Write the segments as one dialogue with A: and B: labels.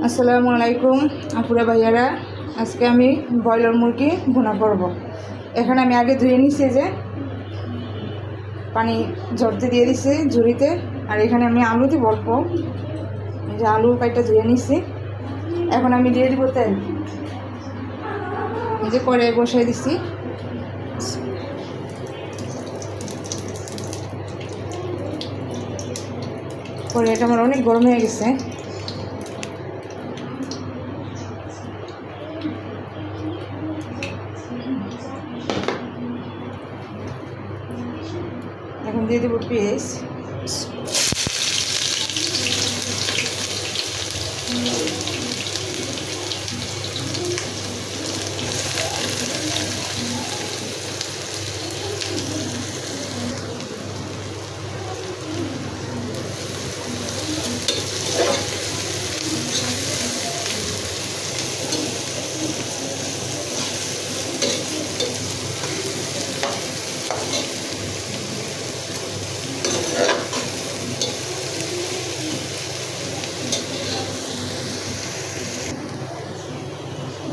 A: আসসালামু আলাইকুম আপুরা ভাইয়ারা। আজকে আমি ব্রয়লার মুরগি ভুনা করব। এখানে আমি আগে ধুয়ে নিছি, যে পানি ঝরতে দিয়ে দিছি ঝুড়িতে। আর এখানে আমি আলু দিব অল্প, এই যে আলু কাইটা ধুয়ে নিছি। এখন আমি দিয়ে দিব তেল, এই যে কড়াই বসাই দিছি। কড়াইটা আমার অনেক গরম হয়ে গেছে। এখন দিয়ে দেবো পেঁয়াজ,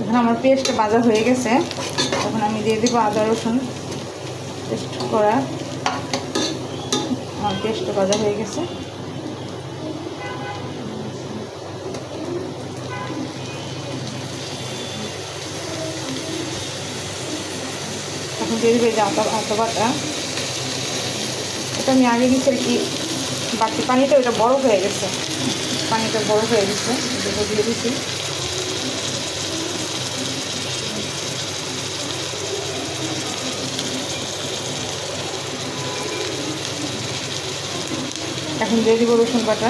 A: এখন আমার পেস্টটা ভাজা হয়ে গেছে। এখন আমি দিয়ে দেবো আদা রসুন পেস্ট করা। আমার পেস্টটা ভাজা হয়ে গেছে। এখন দিয়ে দেবে যে আদা বাটা। এটা আমি আগে দিচ্ছি আর কি, বাকি পানিটা ওটা বরফ হয়ে গেছে, পানিটা বরফ হয়ে গেছে, এটা দিয়ে দিচ্ছি। এখন দিয়ে দিব রসুন বাটা।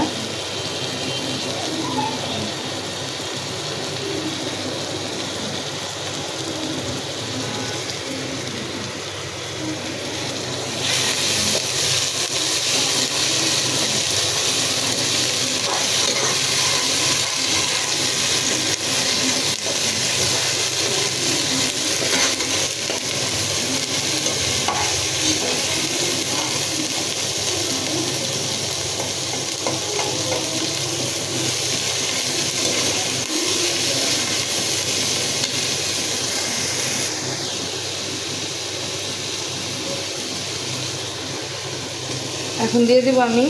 A: এখন দিয়ে দেবো আমি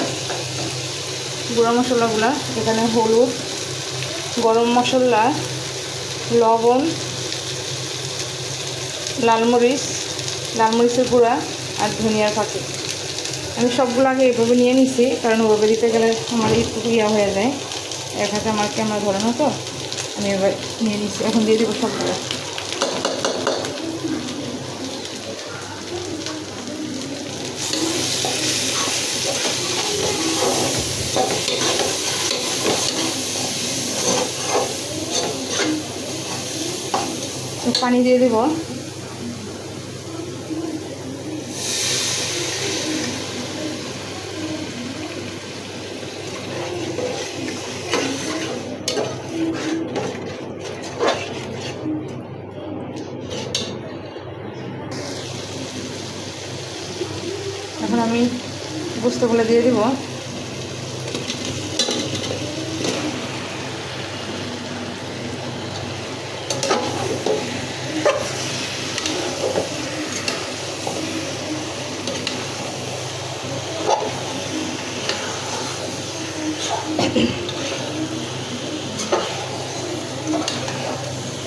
A: গুঁড়া মশলাগুলা। এখানে হলুদ, গরম মশলা, লবণ, লালমরিচের গুঁড়া আর ধনিয়ার ফাঁকি। আমি সবগুলো আগে এভাবে নিয়ে নিছি, কারণ ওভাবে দিতে গেলে আমার একটু ইয়া হয়ে যায়, এক হাতে আমার ক্যামেরা ধরানো, তো আমি এবার নিয়ে নিছি। এখন দিয়ে দেবো সবগুলো। পানি দিয়ে দেব। এখন আমি গোস্তগুলো দিয়ে দেব।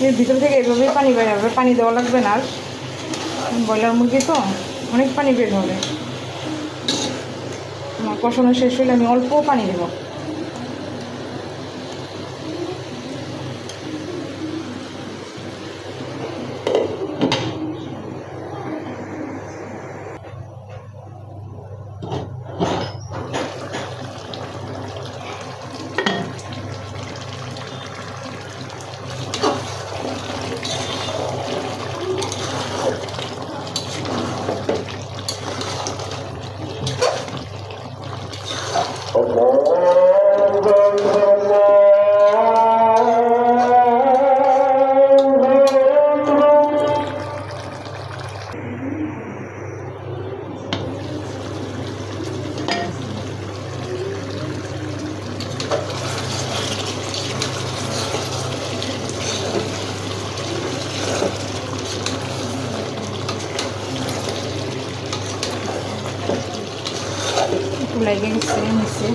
A: এর ভিতর থেকে এভাবেই পানি বের হবে, পানি দেওয়া লাগবে না। আর ব্রয়লার মুরগি তো অনেক পানি বের হবে। আমার কষানো শেষ হলে আমি অল্প পানি দেবো।
B: Allah
A: লেগে গেছে নিচে।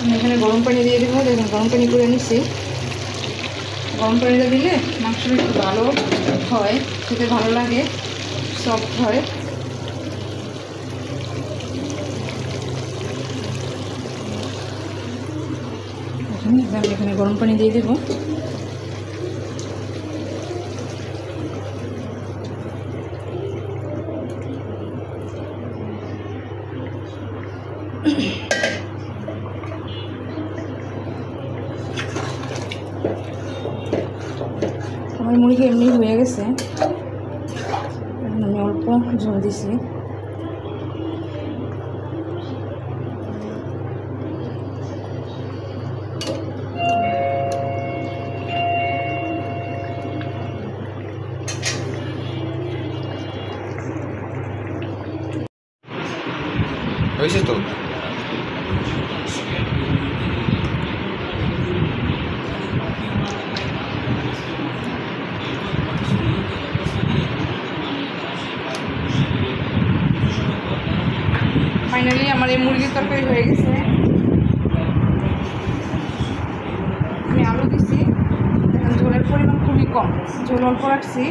A: আমি এখানে গরম পানি দিয়ে দেবো। দেখুন গরম পানি করে নিচ্ছি। গরম পানিটা দিলে মাংসটা একটু ভালো হয়, খেতে ভালো লাগে, সফট হয়। আমি এখানে গরম পানি দিয়ে দেবো। আমার মুরগি এমনি হয়ে গেছে, আমি অল্প ঝোল দিছি।
B: হয়েছে তো?
A: ফাইনালি আমার এই মুরগির তরকারি হয়ে গেছে। আমি আলু দিছি, ঝোলের পরিমাণ খুবই কম, ঝোল অল্প রাখছি।